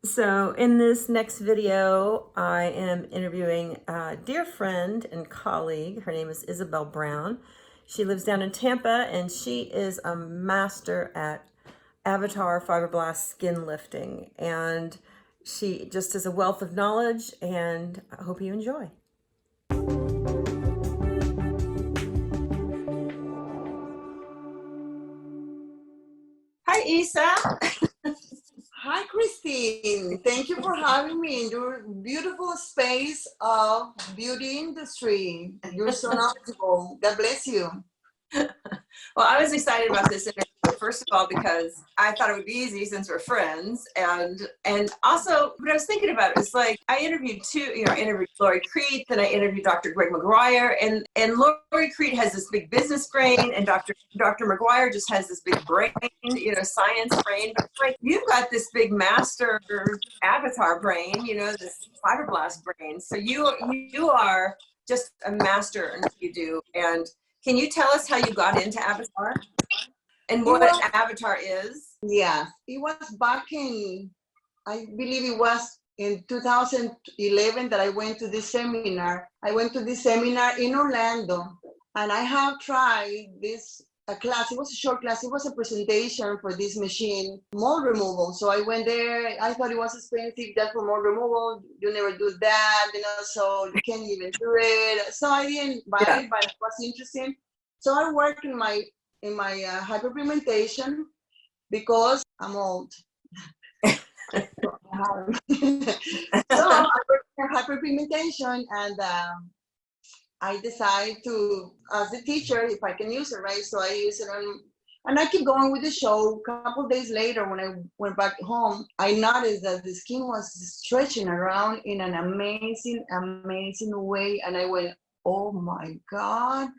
So in this next video, I am interviewing a dear friend and colleague. Her name is Isabel Brown. She lives down in Tampa, and she is a master at Avatar Fibroblast skin lifting. And she just is a wealth of knowledge, and I hope you enjoy. Hi, Isa. Hi, Christine. Thank you for having me in your beautiful space of beauty industry. You're so knowledgeable. God bless you. Well, I was excited about this interview, first of all, because I thought it would be easy since we're friends. And also, what I was thinking about is like, I interviewed I interviewed Lori Creed, then I interviewed Dr. Greg McGuire, and Lori Creed has this big business brain, and Dr. McGuire just has this big brain, science brain. But like, you've got this big master avatar brain, this fibroblast brain. So you are just a master in what you do. And can you tell us how you got into Avatar and what Avatar is? Yeah, it was back in, I believe it was in 2011 that I went to this seminar. I went to this seminar in Orlando, and I have tried a class. It was a short class. It was a presentation for this machine, mold removal. So I went there. I thought it was expensive just for mold removal. You never do that, so you can't even do it. So I didn't buy it, but it was interesting. So I worked in my hyperpigmentation because I'm old. So I worked in hyperpigmentation, and I decided to ask the teacher if I can use it, right? So I use it, and I keep going with the show. A couple of days later, when I went back home, I noticed that the skin was stretching around in an amazing, amazing way. And I went, oh my God.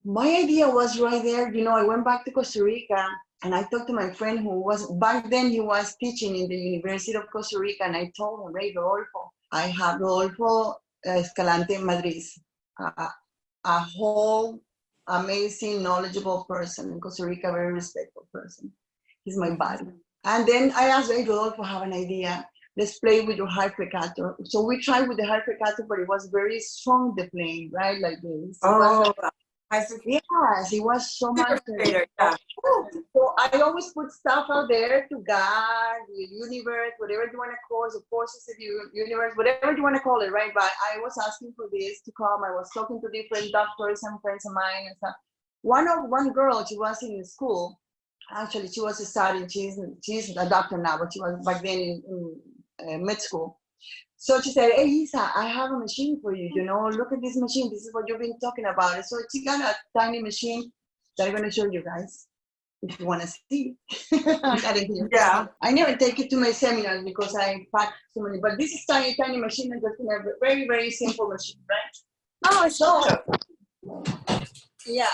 My idea was right there. I went back to Costa Rica, and I talked to my friend who was, back then he was teaching in the University of Costa Rica, and I told him, hey, Rodolfo, I have Rodolfo Escalante Madrid, a whole amazing, knowledgeable person in Costa Rica, very respectful person. He's my buddy. And then I asked, hey, Rodolfo, I have an idea. Let's play with your hypercator. So we tried with the hypercator, but it was very strong, the plane, right? Like this. Yes, it was so much. Yeah. So I always put stuff out there to God, the universe, whatever you want to call it, the forces of the universe, whatever you want to call it, right? But I was asking for this to come. I was talking to different doctors and friends of mine and stuff. One girl, she was in school. Actually, she was studying. She's a doctor now, but she was back then in med school. So she said, hey, Isa, I have a machine for you, look at this machine. This is what you've been talking about. So she got a tiny machine that I'm going to show you guys if you want to see. I got it here. Yeah. I never take it to my seminars because I pack so many, but this is tiny, tiny machine, and just a very, very simple machine, right? Oh, so, yeah.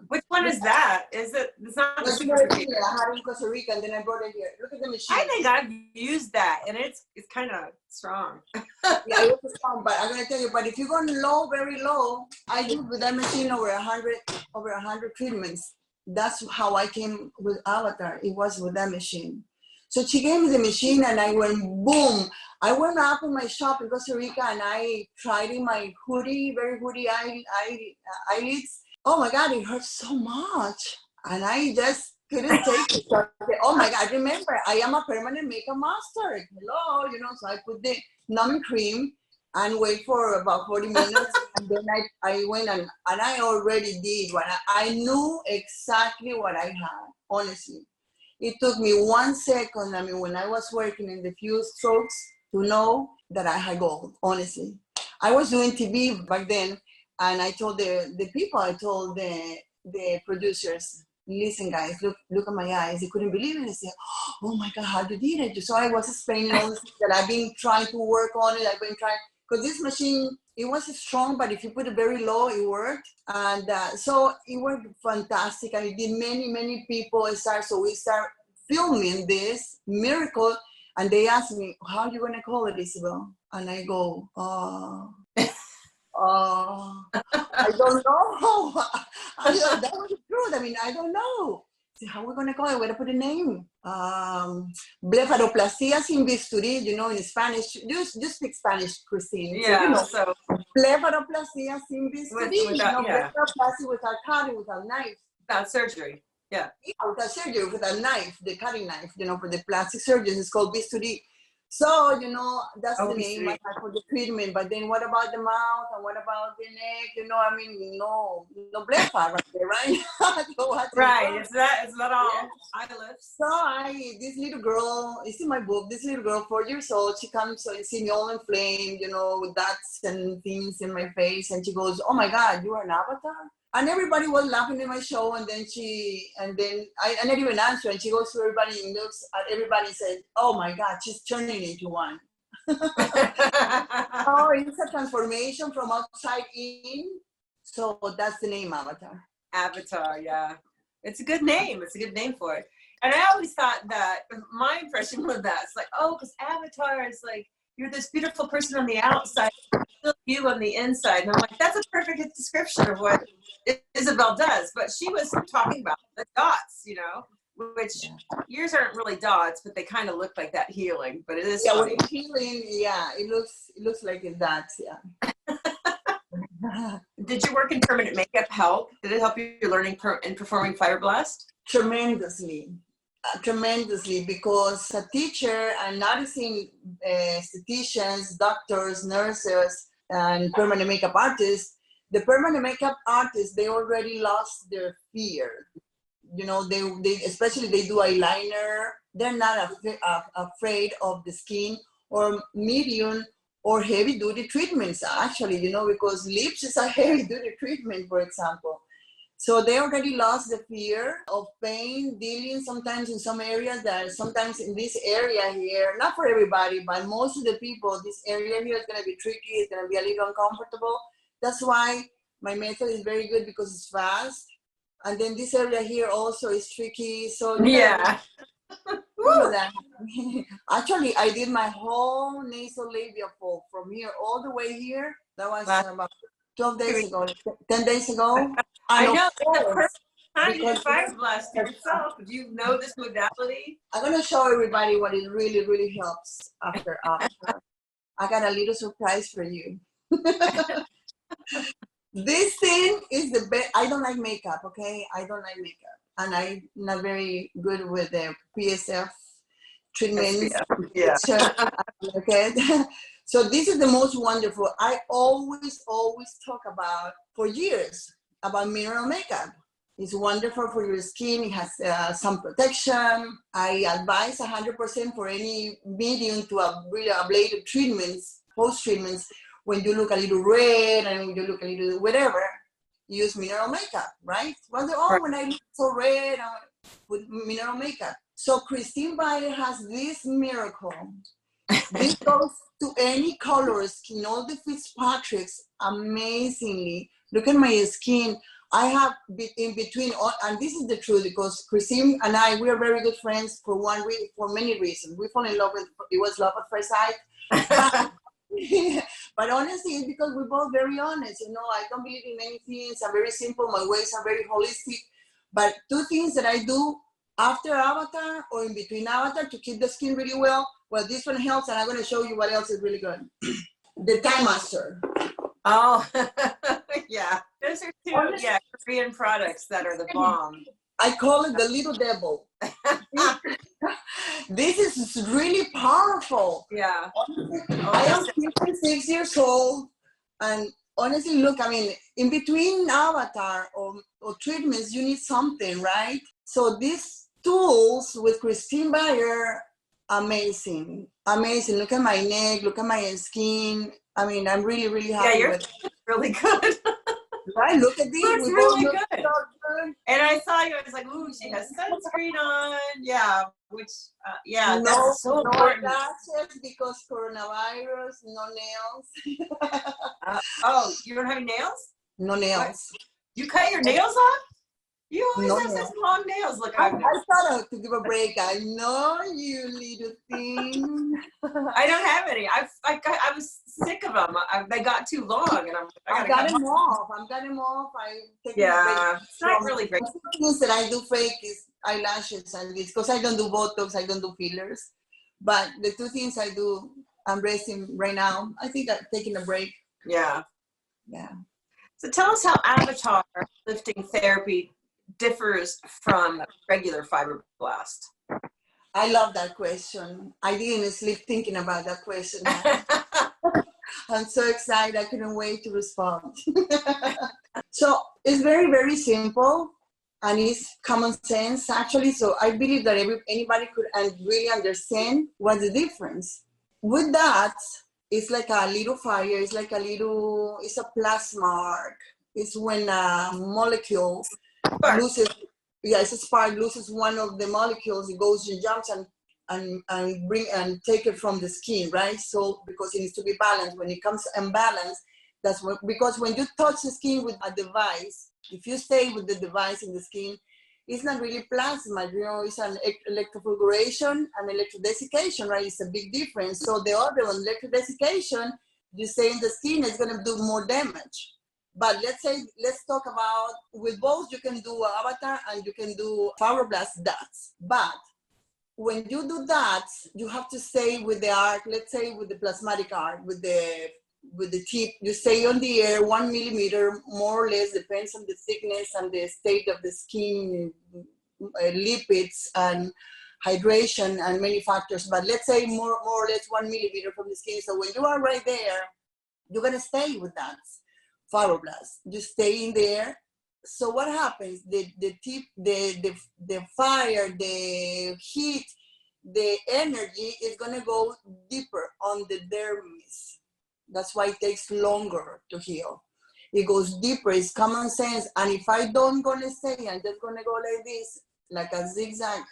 Which one is that? Is it? It's not the super. I had it in Costa Rica, and then I brought it here. Look at the machine. I think I've used that, and it's kind of strong. Yeah, it was strong, but I'm gonna tell you. But if you go low, very low, I did with that machine over 100 treatments. That's how I came with Avatar. It was with that machine. So she gave me the machine, and I went boom. I went up in my shop in Costa Rica, and I tried in my very hoodie eyelids. Oh my God, it hurts so much. And I just couldn't take it. So I said, oh my God, remember, I am a permanent makeup master. Hello, so I put the numbing cream and wait for about 40 minutes. And then I went and I already did what I knew exactly what I had, honestly. It took me 1 second, when I was working in the few strokes, to know that I had gold, honestly. I was doing TV back then. And I told the people, I told the producers, listen, guys, look at my eyes. They couldn't believe it. They said, oh my God, how you did it? So I was explaining all this that I've been trying to work on it. I've been trying, because this machine, it was strong, but if you put it very low, it worked. And so it worked fantastic. And it did many people start. So we start filming this miracle. And they asked me, how are you going to call it, Isabel? And I go, I don't know. That was the truth. I don't know. how are we gonna call it? Where to put a name? Blepharoplastia sin bisturi, you know, in Spanish. You speak Spanish, Christine. Yeah. So, you know, So blepharoplastia sin bisturi, without, yeah, blepharoplastia without cutting, without knife. without surgery. Yeah. Yeah, without surgery, with a knife, the cutting knife, you know, for the plastic surgeons, it's called bisturi. So, you know, that's the name I had for the treatment. But then what about the mouth and what about the neck? You know, I mean, no blepha right there, right? Right. It's not all eyelids. So this little girl, it's in my book, this little girl, 4 years old, she comes and see me all inflamed, you know, with dots and things in my face. And she goes, oh my God, you are an avatar? And everybody was laughing in my show, and then I didn't even answer, and she goes to everybody and looks at everybody and says, oh my God, she's turning into one. Oh, it's a transformation from outside in. So that's the name, Avatar. Avatar, yeah. It's a good name. It's a good name for it. And I always thought that, my impression was that, it's like, oh, because Avatar is like, you're this beautiful person on the outside, still you on the inside. And I'm like, that's a perfect description of what Isabel does. But she was talking about the dots, you know, which yours aren't really dots, but they kind of look like that healing. But it is funny. With healing, yeah, it looks like it's dots, yeah. Did your work in permanent makeup help? Did it help you learning and performing Fibroblast? Tremendously, because a teacher and noticing estheticians, doctors, nurses, and permanent makeup artists, the permanent makeup artists, they already lost their fear. You know, they especially they do eyeliner. They're not afraid of the skin or medium or heavy duty treatments, actually, you know, because lips is a heavy duty treatment, for example. So they already lost the fear of pain, dealing sometimes in some areas that sometimes in this area here, not for everybody, but most of the people, this area here is going to be tricky, it's going to be a little uncomfortable. That's why my method is very good, because it's fast. And then this area here also is tricky. So yeah. That. Actually, I did my whole nasal labia fold from here all the way here. That was about 12 days ago, 10 days ago. I know, it's the perfect time to do Fibroblast yourself. Do you know this modality? I'm going to show everybody what it really, really helps after. I got a little surprise for you. This thing is the best. I don't like makeup, okay? I don't like makeup. And I'm not very good with the PSF treatments. Yeah. Okay. So this is the most wonderful. I always talk about, for years, about mineral makeup. It's wonderful for your skin. It has some protection. I advise 100% for any medium to really ablative treatments, post-treatments, when you look a little red and when you look a little whatever, use mineral makeup, right? When I look so red, with mineral makeup. So Christine Bayer has this miracle. This goes to any color skin, all the Fitzpatricks, amazingly. Look at my skin. I have in between, and this is the truth, because Christine and I, we are very good friends for many reasons. We fall in love it was love at first sight. But honestly, it's because we're both very honest. You know, I don't believe in many things. I'm very simple. My ways are very holistic. But two things that I do after Avatar or in between Avatar to keep the skin really well. Well, this one helps, and I'm going to show you what else is really good. The Time Master. Oh, yeah. Those are two, Korean products that are the bomb. I call it the little devil. This is really powerful. Yeah. I am 56 years old, and honestly, look, I mean, in between Avatar or treatments, you need something, right? So these tools with Christine Bayer, amazing. Look at my neck, look at my skin. I mean, I'm really, really happy with it. Really good. Right, look at these. Looks really good. So good. And I saw you, I was like, ooh, she has sunscreen on. Yeah, which, that's so important. No lashes because coronavirus, no nails. Oh, you don't have any nails? No nails. What? You cut your nails off? You always have such long nails. Look, I thought to give a break. I know you little thing. I don't have any. I was sick of them. They got too long, and I got them off. I take a break. It's not really great. The things that I do fake is eyelashes and this, because I don't do Botox, I don't do fillers. But the two things I do, I'm resting right now. I think I'm taking a break. Yeah. Yeah. So tell us how Avatar lifting therapy differs from regular fibroblast. I love that question. I didn't sleep thinking about that question. I'm so excited. I couldn't wait to respond. So it's very, very simple, and it's common sense, actually. So I believe that anybody could really understand what's the difference. With that, it's like a little fire. It's like it's a plasma arc. It's when a molecule loses, it's a spark, loses one of the molecules, it goes and jumps and take it from the skin, right? So because it needs to be balanced. When it comes unbalanced, because when you touch the skin with a device, if you stay with the device in the skin, it's not really plasma, it's an electropulguration and electrodesiccation, right? It's a big difference. So the other one, electrodesiccation, you stay in the skin, it's gonna do more damage. But let's talk about, with both, you can do Avatar and you can do fibroblast dots. But when you do that, you have to stay with the arc, let's say with the plasmatic arc, with the tip, you stay on the air 1 millimeter, more or less, depends on the thickness and the state of the skin, lipids and hydration and many factors. But let's say more or less 1 millimeter from the skin. So when you are right there, you're gonna stay with that fibroblast. You stay in there. So what happens? The tip, the fire, the heat, the energy is gonna go deeper on the dermis. That's why it takes longer to heal. It goes deeper, it's common sense. And if I don't gonna stay, I'm just gonna go like this, like a zigzag,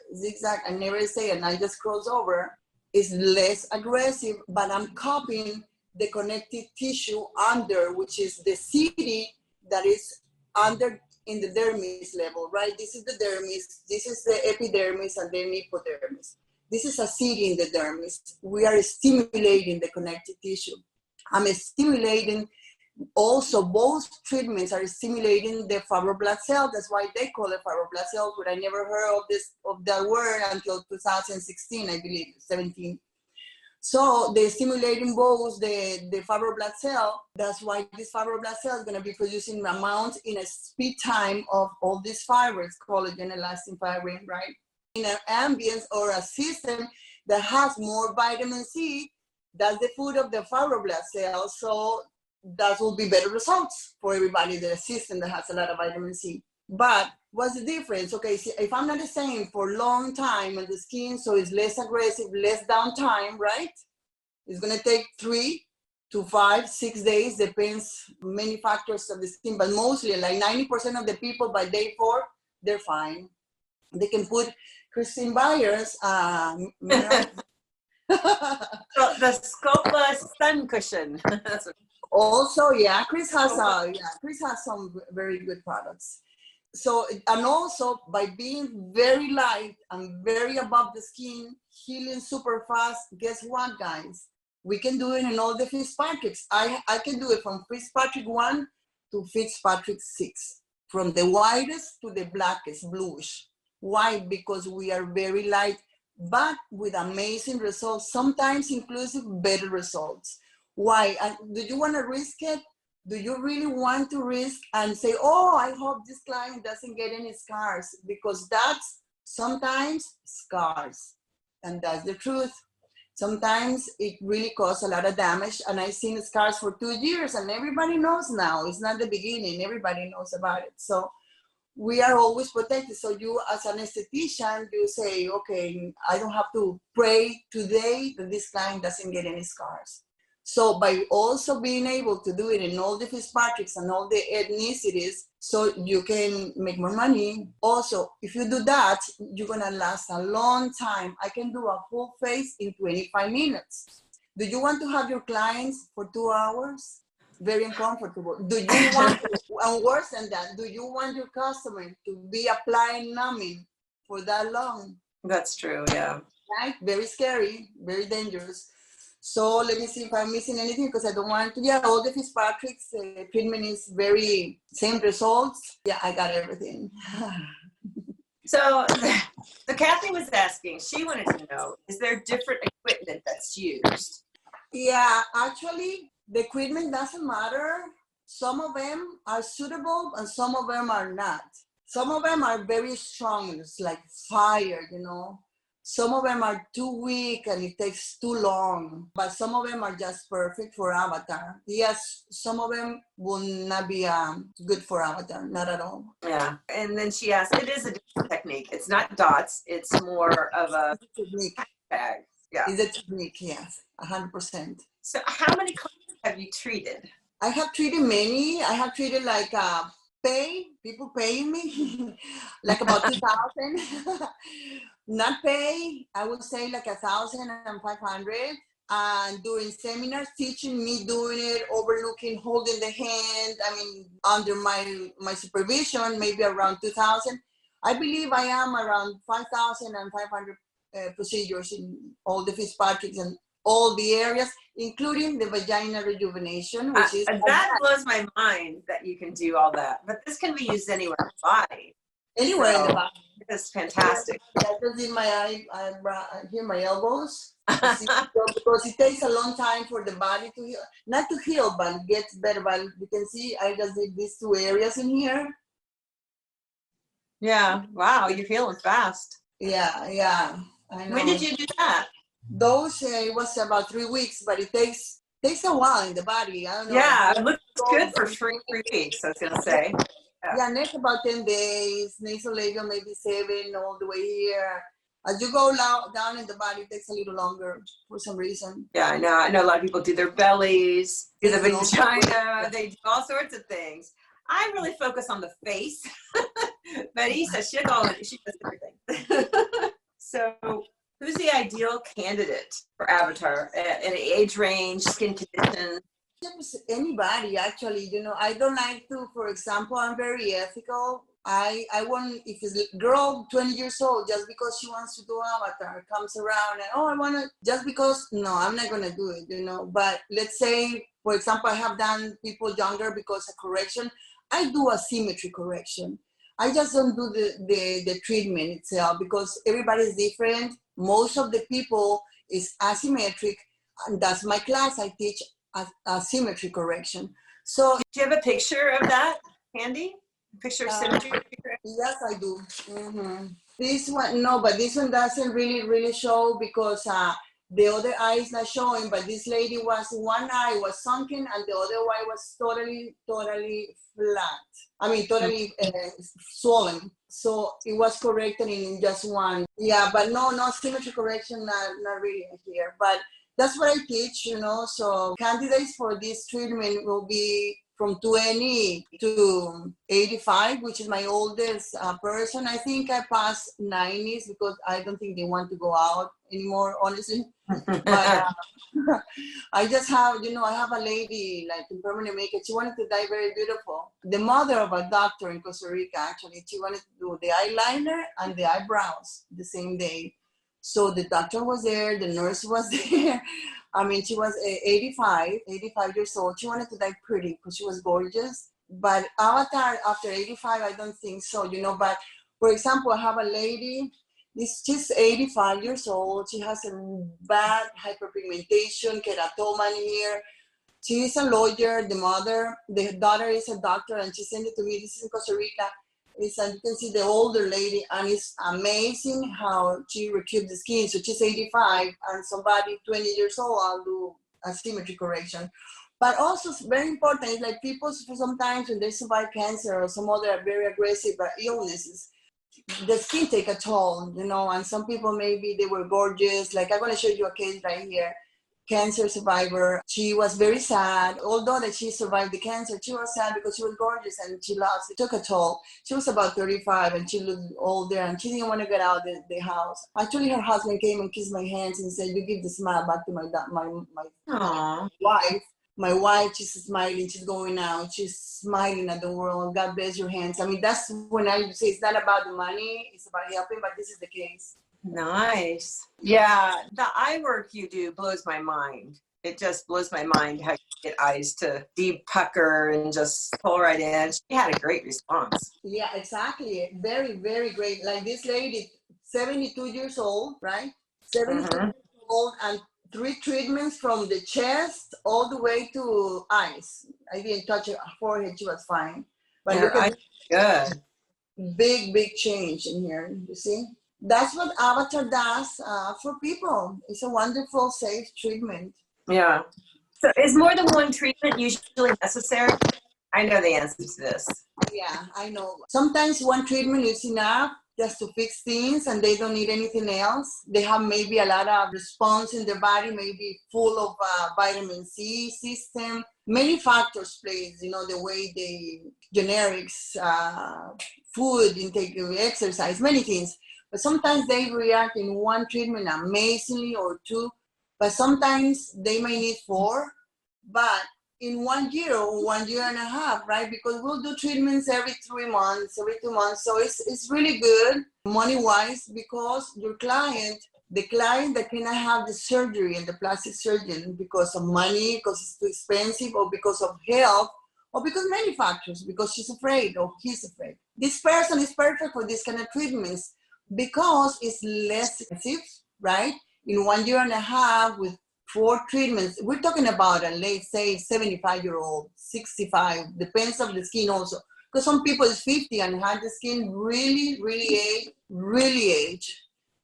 I never say, and I just cross over, it's less aggressive, but I'm copying the connective tissue under, which is the city that is under in the dermis level, right? This is the dermis, this is the epidermis, and then hypodermis. This is a city in the dermis. We are stimulating the connective tissue. I'm stimulating also, both treatments are stimulating the fibroblast cell. That's why they call it fibroblast cells, but I never heard of that word until 2016, I believe, 17. So they're stimulating both the fibroblast cell. That's why this fibroblast cell is going to be producing amounts in a speed time of all these fibers, collagen, elastin, fibrin, right? In an ambience or a system that has more vitamin C, that's the food of the fibroblast cell. So that will be better results for everybody, the system that has a lot of vitamin C. But what's the difference? Okay, so if I'm not the same for a long time on the skin, so it's less aggressive, less downtime, right? It's gonna take 3 to 5, 6 days, depends many factors of the skin, but mostly like 90% of the people by day 4, they're fine. They can put Christine Byers, So the Scopa sun cushion. also, yeah, Chris has some very good products. So, and also by being very light and very above the skin, healing super fast, guess what, guys? We can do it in all the Fitzpatricks. I can do it from Fitzpatrick 1 to Fitzpatrick 6, from the whitest to the blackest, bluish. Why? Because we are very light, but with amazing results, sometimes inclusive better results. Why? Do you want to risk it? Do you really want to risk and say, oh, I hope this client doesn't get any scars? Because that's sometimes scars. And that's the truth. Sometimes it really causes a lot of damage. And I've seen scars for 2 years and everybody knows now. It's not the beginning. Everybody knows about it. So we are always protected. So you, as an esthetician, you say, okay, I don't have to pray today that this client doesn't get any scars. So by also being able to do it in all the Fitzpatricks and all the ethnicities, so you can make more money. Also, if you do that, you're gonna last a long time. I can do a full face in 25 minutes. Do you want to have your clients for 2 hours? Very uncomfortable. Do you want, and worse than that, do you want your customer to be applying numbing for that long? That's true, yeah. Right? Very scary, very dangerous. So let me see if I'm missing anything, because I don't want to. Yeah, all the Fitzpatrick's treatment is very same results. Yeah, I got everything. So, so Kathy was asking, she wanted to know, is there different equipment that's used? Yeah, actually, the equipment doesn't matter. Some of them are suitable and some of them are not. Some of them are very strong, it's like fire, you know. Some of them are too weak and it takes too long, but some of them are just perfect for Avatar. Yes, some of them will not be good for Avatar, not at all. Yeah. And then she asked, it is a different technique. It's not dots. It's more of a Technique. bag. Yeah. It's a technique, yes, 100%. So how many clients have you treated? I have treated many. I have treated like people paying me like about 2,000. Not pay, I would say like 1,500. And during seminars, teaching me doing it, overlooking, holding the hand. I mean, under my supervision, maybe around 2,000. I believe I am around 5,500 procedures in all the Fitzpatrick's and all the areas, including the vagina rejuvenation, which is that blows my mind that you can do all that. But this can be used anywhere in the body. Anywhere in the body. It's fantastic. I just did my here my elbows because it takes a long time for the body to heal, not to heal, but gets better. But you can see I just did these 2 areas in here. Yeah. Wow, you're healing fast. Yeah. I know. When did you do that? Those it was about 3 weeks, but it takes a while in the body. I don't know. Yeah, it looks good for 3 weeks. I was gonna say. Yeah, next about 10 days, nasolabial maybe 7, all the way here. As you go down in the body, it takes a little longer for some reason. Yeah, I know. I know a lot of people do their bellies, do the vagina, they do all sorts of things. I really focus on the face, but Isa, she does everything. So, who's the ideal candidate for Avatar? Any age range, skin condition? Anybody, actually, you know, I don't like to, for example, I'm very ethical. I want, if it's a girl 20 years old, just because she wants to do Avatar, comes around and, I want to, just because, no, I'm not going to do it, you know. But let's say, for example, I have done people younger because of correction. I do a symmetry correction. I just don't do the treatment itself because everybody is different. Most of the people is asymmetric, and that's my class. I teach symmetry correction. So do you have a picture of that handy? Picture of symmetry? Yes, I do. Mm-hmm. This one, no, but this one doesn't really show because the other eye is not showing, but this lady one eye was sunken and the other eye was totally flat. I mean, totally swollen. So it was corrected in just one. Yeah, but no symmetry correction, not really here. But that's what I teach, you know. So candidates for this treatment will be from 20 to 85, which is my oldest person. I think I passed 90s because I don't think they want to go out anymore, honestly. But I just have, you know, I have a lady like in permanent makeup. She wanted to dye very beautiful. The mother of a doctor in Costa Rica, actually, she wanted to do the eyeliner and the eyebrows the same day. So the doctor was there, the nurse was there. I mean, she was 85 years old. She wanted to die pretty because she was gorgeous. But Avatar after 85, I don't think so, you know. But for example, I have a lady, she's 85 years old. She has a bad hyperpigmentation, keratoma in here. She is a lawyer, the daughter is a doctor, and she sent it to me. This is in Costa Rica. You can see the older lady, and it's amazing how she recuperated the skin. So she's 85, and somebody 20 years old, I'll do a symmetry correction. But also very important is like people sometimes when they survive cancer or some other very aggressive illnesses, the skin take a toll, you know. And some people maybe they were gorgeous. Like I'm going to show you a case right here. Cancer survivor. She was very sad. Although that she survived the cancer, she was sad because she was gorgeous and she lost. It took a toll. She was about 35 and she looked older and she didn't want to get out of the house. Actually, her husband came and kissed my hands and said, "You give the smile back to my wife." My wife, she's smiling. She's going out. She's smiling at the world. God bless your hands. I mean, that's when I say it's not about the money. It's about helping, but this is the case. Nice. Yeah, the eye work you do blows my mind. It just blows my mind how you get eyes to deep pucker and just pull right in. She had a great response. Yeah, exactly. Very, very great. Like this lady, 72 years old, right? 72 Mm-hmm. years old, and 3 treatments from the chest all the way to eyes. I didn't touch her forehead, she was fine. But Yeah, look at good. this big, big change in here. You see? That's what Avatar does for people. It's a wonderful, safe treatment. Yeah. So is more than one treatment usually necessary? I know the answer to this. Yeah, I know. Sometimes one treatment is enough just to fix things and they don't need anything else. They have maybe a lot of response in their body, maybe full of vitamin C system. Many factors plays, the way they, generics, food intake, exercise, many things. But sometimes they react in one treatment amazingly or two, but sometimes they may need 4. But in 1 year or 1.5 years, right? Because we'll do treatments every 3 months, every 2 months. So it's really good money-wise because the client that cannot have the surgery and the plastic surgeon because of money, because it's too expensive, or because of health, or because many factors, because she's afraid or he's afraid. This person is perfect for this kind of treatments because it's less expensive, right? In 1.5 years with 4 treatments, we're talking about a late, say, 75-year-old, 65, depends on the skin also. Because some people is 50 and have the skin really age.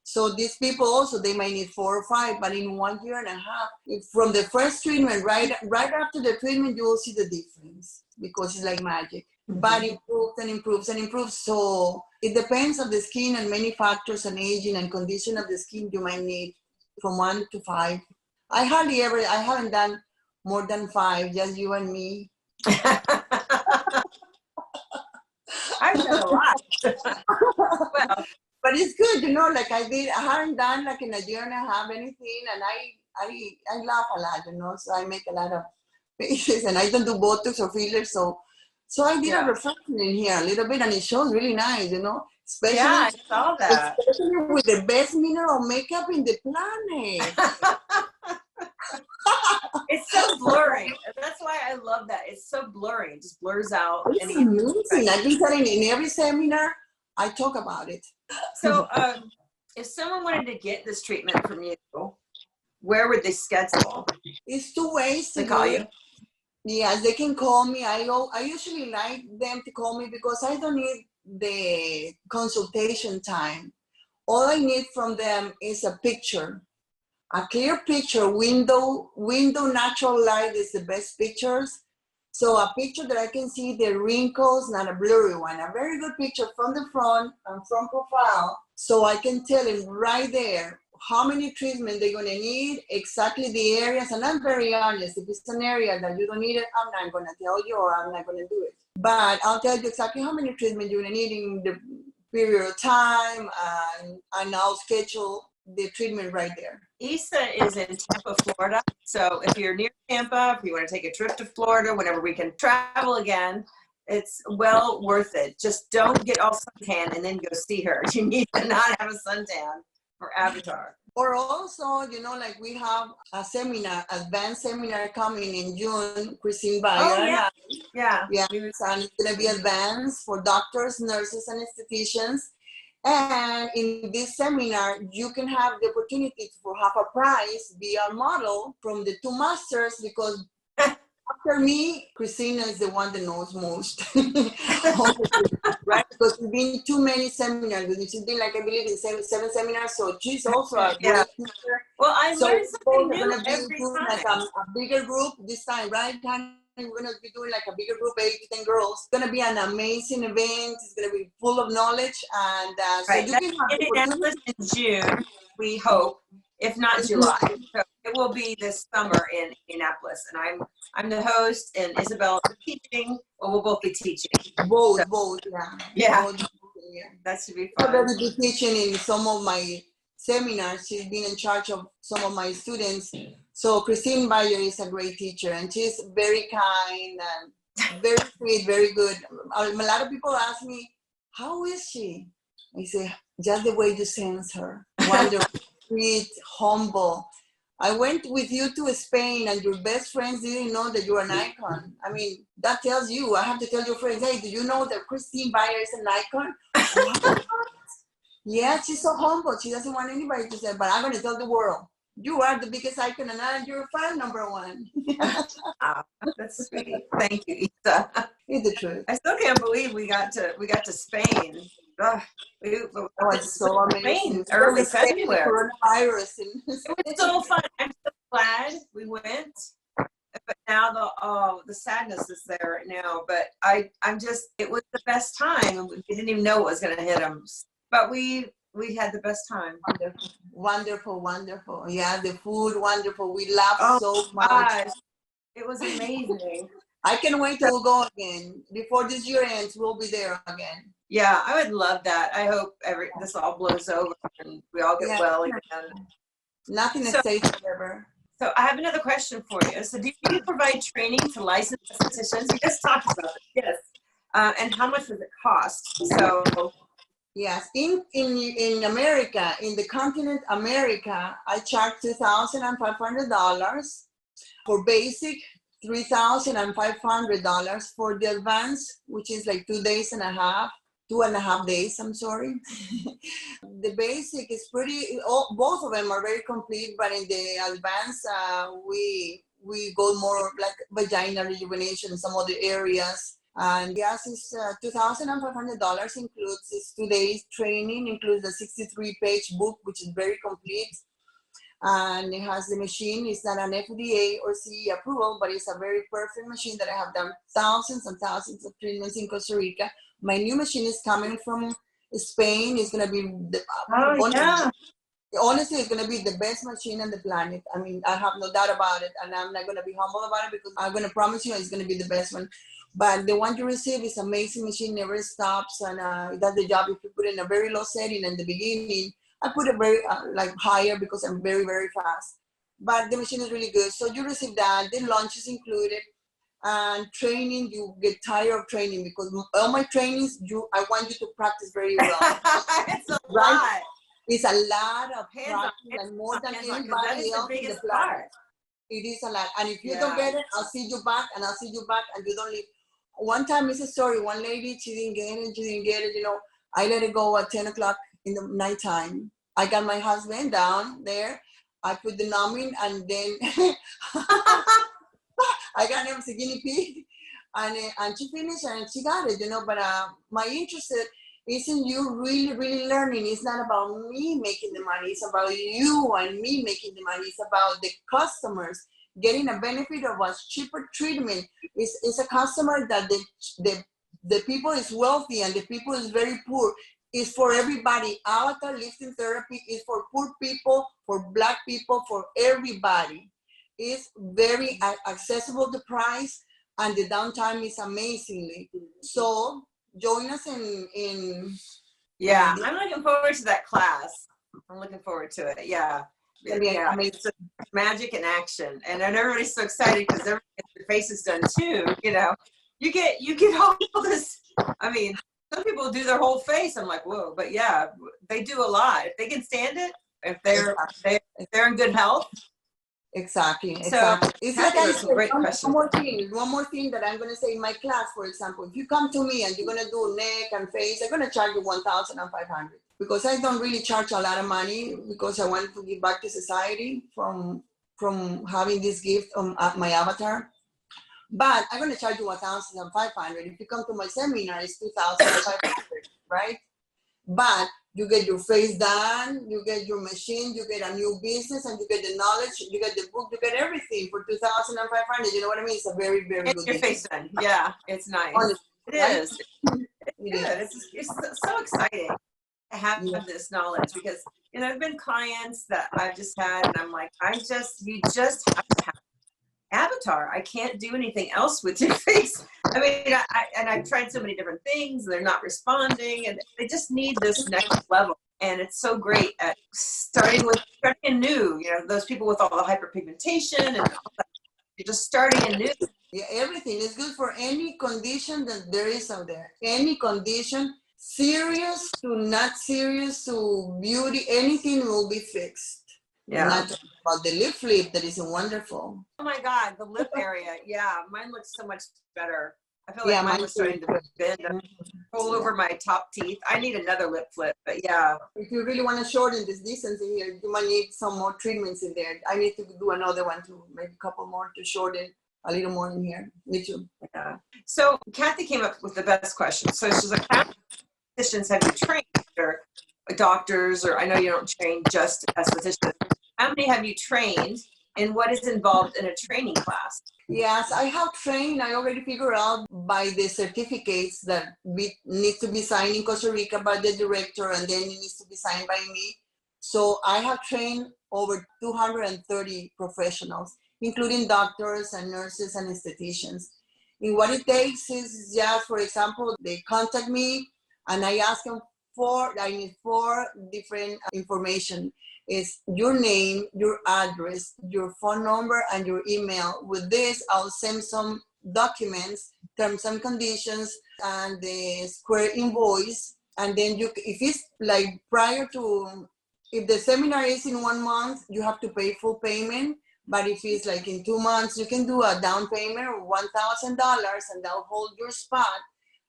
So these people also, they might need 4 or 5, but in 1.5 years, from the first treatment, right after the treatment, you will see the difference because it's like magic. Mm-hmm. Body improves and improves and improves. So it depends on the skin and many factors and aging and condition of the skin. You might need from 1 to 5. I haven't done more than 5, just you and me. I've done a lot. Well, but it's good, like I haven't done like in 1.5 years anything, and I laugh a lot, so I make a lot of faces, and I don't do Botox or fillers, so I did a reflection in here a little bit, and it shows really nice, especially, I saw that. Especially with the best mineral makeup in the planet. It's so blurry. That's why I love that. It's so blurry. It just blurs out. It's amazing. I've been telling in every seminar, I talk about it. So if someone wanted to get this treatment from you, where would they schedule? It's 2 ways to call you. Yes, they can call me. I usually like them to call me because I don't need the consultation time. All I need from them is a picture. A clear picture, window natural light is the best pictures. So a picture that I can see the wrinkles, not a blurry one. A very good picture from the front and from profile. So I can tell them right there how many treatments they're going to need, exactly the areas. And I'm very honest. If it's an area that you don't need it, I'm not going to tell you or I'm not going to do it. But I'll tell you exactly how many treatments you're going to need in the period of time, and I'll schedule the treatment right there. Isa is in Tampa, Florida. So if you're near Tampa, if you want to take a trip to Florida, whenever we can travel again, it's well worth it. Just don't get all suntan and then go see her. You need to not have a suntan for Avatar. Or also, like we have a seminar, advanced seminar coming in June, Christine Bayer. Oh, yeah. Yeah. And it's going to be advanced for doctors, nurses, and estheticians. And in this seminar, you can have the opportunity for half a price, be our model from the 2 masters, because after me, Christina is the one that knows most. Right? Because there's been too many seminars. She's been, like, I believe, in 7 seminars, so she's also a great teacher. Well, I learned something new every time. Like a bigger group this time, right, Tanya? We're going to be doing like a bigger group, 8 to 10 girls. It's going to be an amazing event. It's going to be full of knowledge. And so you can have Indianapolis in June, we hope, if not July. So it will be this summer in Indianapolis. And I'm the host, and Isabel is teaching, or we'll both be teaching. Both, yeah. Both, that should be fun. I'm going to be teaching in some of my seminars. She's been in charge of some of my students. So Christine Bayer is a great teacher, and she's very kind and very sweet, very good. A lot of people ask me, how is she? I say, just the way you sense her. wonderful, sweet, humble. I went with you to Spain and your best friends didn't know that you're an icon. I mean, that tells you, I have to tell your friends, hey, do you know that Christine Bayer is an icon? What? Yeah, she's so humble. She doesn't want anybody to say, but I'm going to tell the world, you are the biggest icon and you're fan number one. Oh, that's sweet. Thank you, Isa. It's the truth. I still can't believe we got to Spain. Ugh, That was so amazing. Spain, early February. Coronavirus. It was so fun. I'm so glad we went. But now the sadness is there right now. But I'm just, it was the best time, and we didn't even know what was going to hit them. But we had the best time. Wonderful, wonderful. Yeah, the food, wonderful. We laughed so much. Gosh, it was amazing. I can wait till we'll go again. Before this year ends, we'll be there again. Yeah, I would love that. I hope this all blows over and we all get well again. Nothing stays forever. So I have another question for you. So do you provide training to licensed estheticians? You just talked about it, yes. And how much does it cost? So yes, in America, in the continent America, I charge $2,500 for basic, $3,500 for the advanced, which is like 2.5 days. 2.5 days, I'm sorry. The basic is both of them are very complete, but in the advanced, we go more like vagina rejuvenation in some other areas. And yes, it's $2,500 includes this 2 days training, includes a 63-page book, which is very complete. And it has the machine. It's not an FDA or CE approval, but it's a very perfect machine that I have done thousands and thousands of treatments in Costa Rica. My new machine is coming from Spain. It's going to be honestly, it's going to be the best machine on the planet. I mean, I have no doubt about it, and I'm not going to be humble about it because I'm going to promise you it's going to be the best one. But the one you receive is amazing machine, never stops, and it does the job. If you put it in a very low setting in the beginning, I put it very like higher because I'm very, very fast. But the machine is really good. So you receive that. The lunch is included. And training, you get tired of training because all my trainings, I want you to practice very well. It's a lot. It's a lot of practice and more than anybody else in the planet. It is a lot. And if you don't get it, I'll see you back and I'll see you back and you don't leave. One time, it's a story. One lady, she didn't get it. You know, I let it go at 10 o'clock in the nighttime. I got my husband down there. I put the numbing and then I got him as a guinea pig, and she finished and she got it, you know. But my interest is in you really, really learning. It's not about me making the money. It's about you and me making the money. It's about the customers getting a benefit of a cheaper treatment. It's a customer that the people is wealthy and the people is very poor. It's for everybody. Avatar lifting therapy is for poor people, for Black people, for everybody. It's very accessible, the price, and the downtime is amazingly. So join us in Yeah, I'm looking forward to that class. I'm looking forward to it. Yeah. Yeah, it's magic in action. And everybody's so excited because everybody gets their faces done too. You know, you get all this. I mean, some people do their whole face. I'm like, whoa, but yeah, they do a lot. If they can stand it, if they're in good health. Exactly. So it's like I said, great question. One more thing that I'm going to say in my class, for example, if you come to me and you're going to do neck and face, I'm going to charge you $1,500 because I don't really charge a lot of money because I want to give back to society from having this gift on my avatar. But I'm going to charge you $1,500. If you come to my seminar, it's $2,500, right? But you get your face done, you get your machine, you get a new business, and you get the knowledge, you get the book, you get everything for $2,500. You know what I mean? It's a very, very good your face done. Yeah, it's nice. Honestly, it is. It's so exciting to have this knowledge because, you know, there have been clients that I've just had, and I'm like, you just have to have avatar. I can't do anything else with your face. I mean, I've tried so many different things and they're not responding and they just need this next level. And it's so great at starting anew, you know, those people with all the hyperpigmentation and all that, you're just starting anew. Yeah, everything is good for any condition that there is out there. Any condition serious to not serious to beauty, anything will be fixed. Yeah. Not talking about the lip flip that is wonderful. Oh my God, the lip area. Yeah, mine looks so much better. I feel like Yeah, mine mine was starting to bend all over my top teeth. I need another lip flip, but yeah. If you really want to shorten this distance in here, you might need some more treatments in there. I need to do another one too, maybe a couple more to shorten a little more in here. Me too. Yeah. So Kathy came up with the best question. So she's like, how many physicians have you trained, or doctors, or I know you don't train just as physicians. How many have you trained, and what is involved in a training class? Yes, I have trained. I already figured out by the certificates that need to be signed in Costa Rica by the director, and then it needs to be signed by me. So I have trained over 230 professionals, including doctors and nurses and estheticians. And what it takes is just, for example, they contact me and I ask them I need 4 different information. Is your name, your address, your phone number, and your email. With this, I'll send some documents, terms and conditions, and the square invoice. And then if it's like prior to, if the seminar is in 1 month, you have to pay full payment. But if it's like in 2 months, you can do a down payment of $1,000, and they'll hold your spot.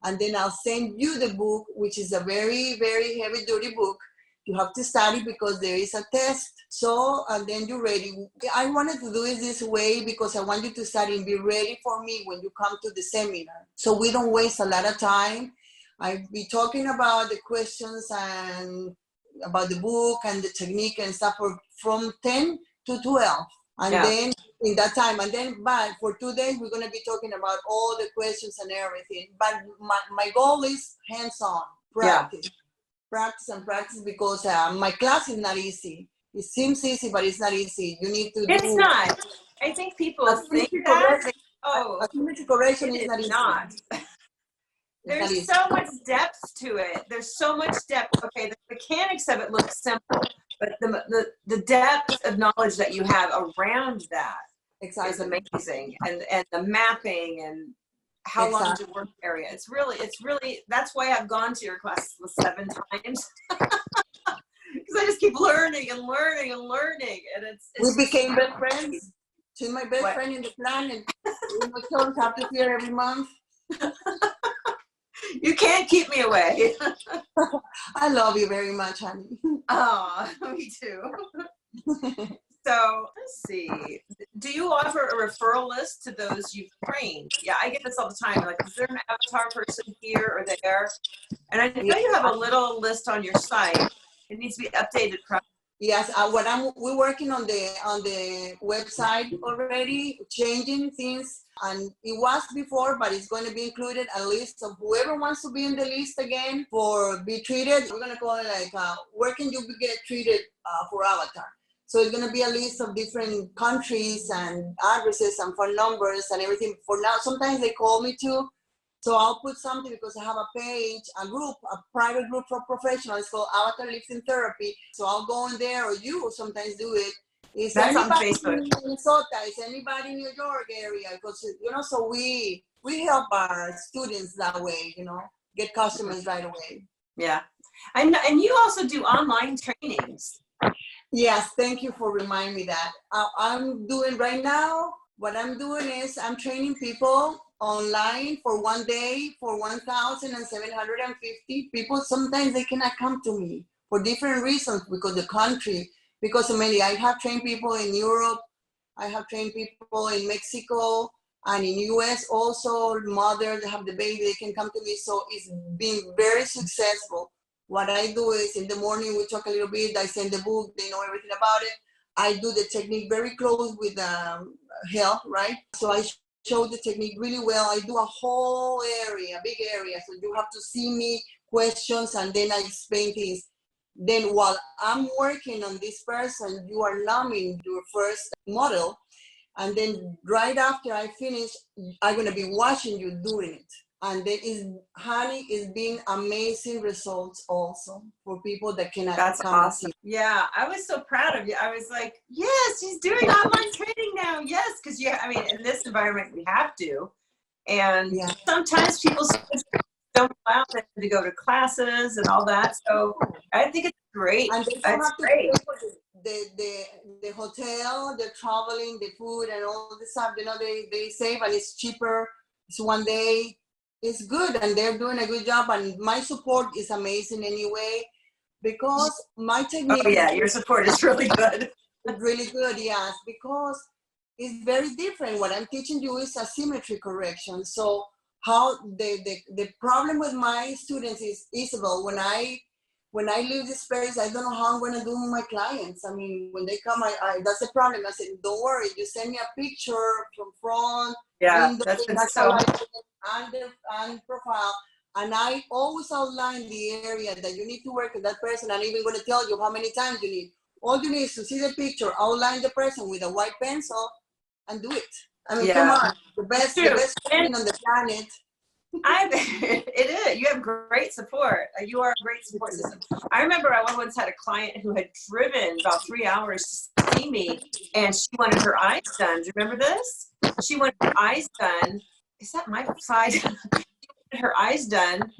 And then I'll send you the book, which is a very, very heavy duty book. You have to study because there is a test. So, and then you're ready. I wanted to do it this way because I want you to study and be ready for me when you come to the seminar. So we don't waste a lot of time. I'll be talking about the questions and about the book and the technique and stuff from 10 to 12. And then in that time, and then but for 2 days, we're going to be talking about all the questions and everything. But my goal is hands-on practice. Yeah. Practice because my class is not easy. It seems easy, but it's not easy. You need to It's not. I think people think that. Oh, asymmetric correction is not easy. There's so much depth to it. There's so much depth. Okay, the mechanics of it look simple, but the depth of knowledge that you have around that is amazing. And the mapping and how long to work area. It's really, that's why I've gone to your class 7 times. Because I just keep learning and learning and learning. And we became best friends. She's my best friend in the planet. We have to see her every month. You can't keep me away. I love you very much, honey. Oh, me too. So let's see. Do you offer a referral list to those you've trained? Yeah, I get this all the time. Like, is there an avatar person here or there? And I know you have a little list on your site. It needs to be updated. Yes, we're working on the website already, changing things. And it was before, but it's going to be included a list of whoever wants to be in the list again for be treated. We're going to call it like, where can you get treated for Avatar? So it's going to be a list of different countries and addresses and phone numbers and everything. For now, sometimes they call me too. So I'll put something because I have a page, a private group for professionals called Avatar Lifting Therapy. So I'll go in there, or you sometimes do it. Is That's anybody on Facebook. in Minnesota? Is anybody in New York area? Because, so we help our students that way, get customers right away. Yeah. And you also do online trainings. Yes, thank you for reminding me that. I'm doing right now, what I'm doing is I'm training people online for 1 day for 1,750 people. Sometimes they cannot come to me for different reasons because the country, because many. I have trained people in Europe. I have trained people in Mexico and in US also. Mothers have the baby, they can come to me. So it's been very successful. What I do is in the morning, we talk a little bit. I send the book, they know everything about it. I do the technique very close with health, right? So I show the technique really well. I do a whole area, big area. So you have to see me, questions, and then I explain things. Then while I'm working on this person, you are numbing your first model. And then right after I finish, I'm going to be watching you doing it. And then honey, is being amazing results also for people that cannot That's come awesome. Yeah, I was so proud of you. I was like, yes, she's doing online training now. Yes, because in this environment we have to. And sometimes people don't allow them to go to classes and all that. So I think it's great. And they don't It's have to great. pay for the hotel, the traveling, the food, and all the stuff. You know, they save, and it's cheaper. It's one day. It's good, and they're doing a good job. And my support is amazing anyway, because my technique Oh yeah, your support is really good. is really good. Yes, because it's very different. What I'm teaching you is asymmetry correction. So how the problem with my students is, Isabel, when I leave this place, I don't know how I'm going to do my clients. I mean, when they come, I that's the problem. I said, don't worry, you send me a picture from front, Yeah, window, that's been that's so. how I do it, and profile. And I always outline the area that you need to work with that person. I'm even going to tell you how many times you need. All you need is to see the picture, outline the person with a white pencil, and do it. I mean, come on, the best thing on the planet. It is. You have great support. You are a great support system. I remember I once had a client who had driven about 3 hours to see me, and she wanted her eyes done. Do you remember this? She wanted her eyes done. Is that my side? She wanted her eyes done,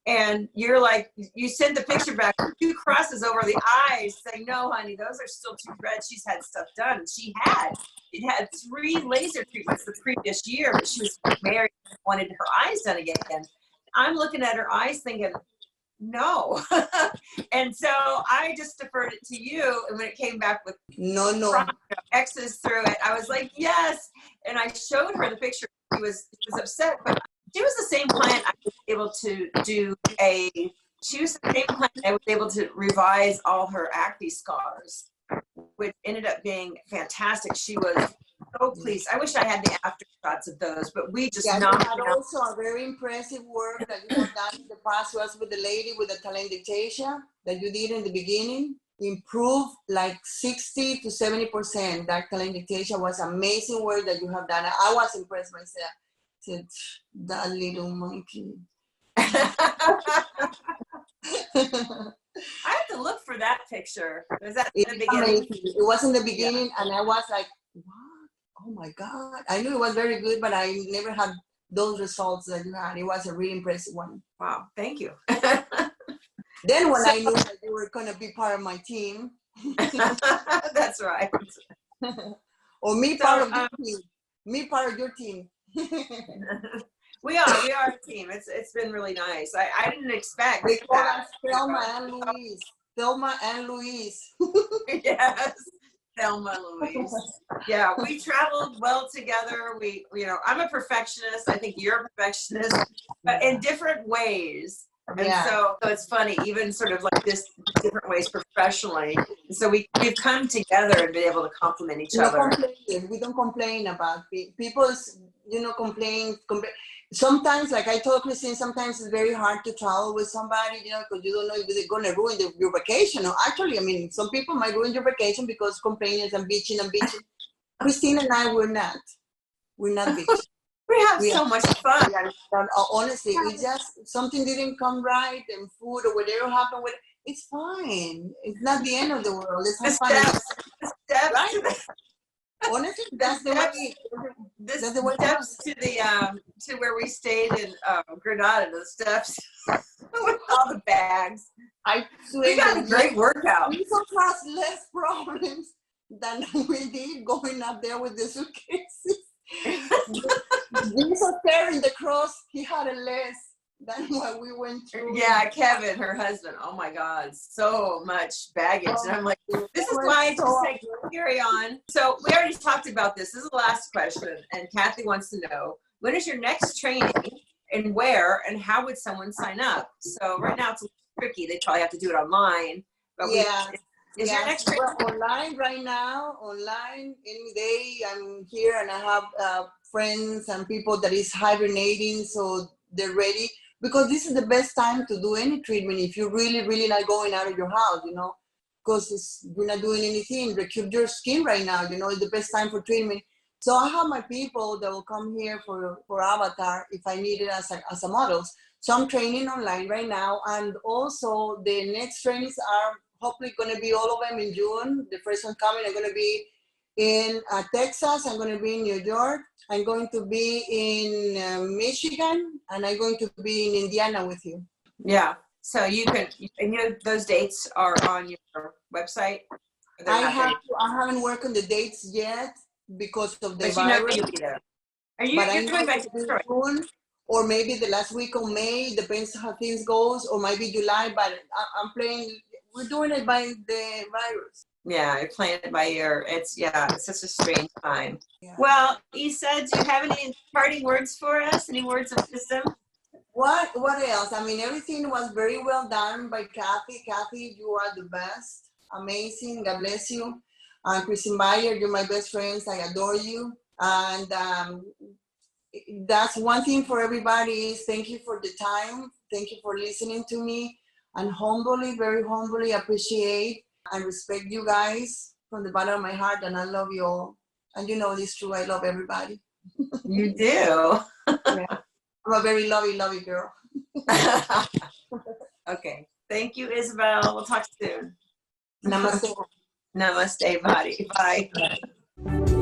and you're like, you send the picture back, 2 crosses over the eyes, saying, no, honey, those are still too red. She's had stuff done. She had 3 laser treatments the previous year, but she was married and wanted her eyes done again. I'm looking at her eyes thinking, no. And so I just deferred it to you. And when it came back with X's through it, I was like, yes. And I showed her the picture. She was upset, but she was the same client I was able to do she was the same client I was able to revise all her acne scars, which ended up being fantastic. She was so pleased. I wish I had the after shots of those, but we just knocked out. Also a very impressive work that you have done in the past was with the lady with the telangiectasia that you did in the beginning. Improved like 60 to 70%. That telangiectasia was amazing work that you have done. I was impressed myself. Said, that little monkey. I have to look for that picture. Was that in the beginning? It was in the beginning, and I was like, what? Oh my God. I knew it was very good, but I never had those results that you had. It was a really impressive one. Wow, thank you. Then when I knew that you were going to be part of my team. That's right. Or me part of your team. Me part of your team. We are a team. It's been really nice. I didn't expect they call that. us Thelma and Louise. Thelma and Louise. Yes, Thelma Louise. Yeah, we traveled well together. We I'm a perfectionist. I think you're a perfectionist, but in different ways. And so it's funny, even sort of like this different ways professionally. And so we've come together and been able to complement each other. We don't complain about people's, complain. Sometimes, like I told Christine, sometimes it's very hard to travel with somebody, because you don't know if they're going to ruin your vacation. Or actually, I mean, some people might ruin your vacation because complaining and bitching. Christine and I, we're not bitching. We have so much fun. Honestly, it's just something didn't come right, and food or whatever happened with it's fine. It's not the end of the world. It's the steps, right? Honestly, that's the way. Steps to where we stayed in Granada. The steps with all the bags. We got a great workout. We has less problems than we did going up there with the suitcases. Jesus carrying the cross, he had a less than what we went through. Yeah, Kevin, her husband. Oh my God, so much baggage. And I'm like, this is why I just say carry on. So we already talked about this. This is the last question, and Kathy wants to know, when is your next training and where, and how would someone sign up? So right now it's a little tricky. They probably have to do it online. But is your next training online right now? Online any day. I'm here, and I have friends and people that is hibernating, so they're ready. Because this is the best time to do any treatment if you're really, really not going out of your house, because you're not doing anything. Recoup your skin right now, it's the best time for treatment. So I have my people that will come here for Avatar if I need it as a model. So I'm training online right now, and also the next trainings are hopefully going to be all of them in June. The first one coming are going to be in Texas. I'm going to be in New York. I'm going to be in Michigan, and I'm going to be in Indiana with you. Yeah. So you can, and those dates are on your website? I haven't worked on the dates yet because of the But virus. you'll be there. But I You're know coming back to it'll be Detroit. June, or maybe the last week of May, depends how things goes, or maybe July, but we're doing it by the virus. Yeah, you're playing it by ear. It's such a strange time. Yeah. Well, Isa, do you have any parting words for us? Any words of wisdom? What else? I mean, everything was very well done by Kathy. Kathy, you are the best. Amazing. God bless you. Christine Bayer, you're my best friends. I adore you. And that's one thing for everybody is thank you for the time. Thank you for listening to me. And humbly, very humbly appreciate and respect you guys from the bottom of my heart. And I love you all. And you know this true. I love everybody. You do. Yeah. I'm a very lovey girl. Okay. Thank you, Isabel. We'll talk soon. Namaste. Namaste, body. Bye.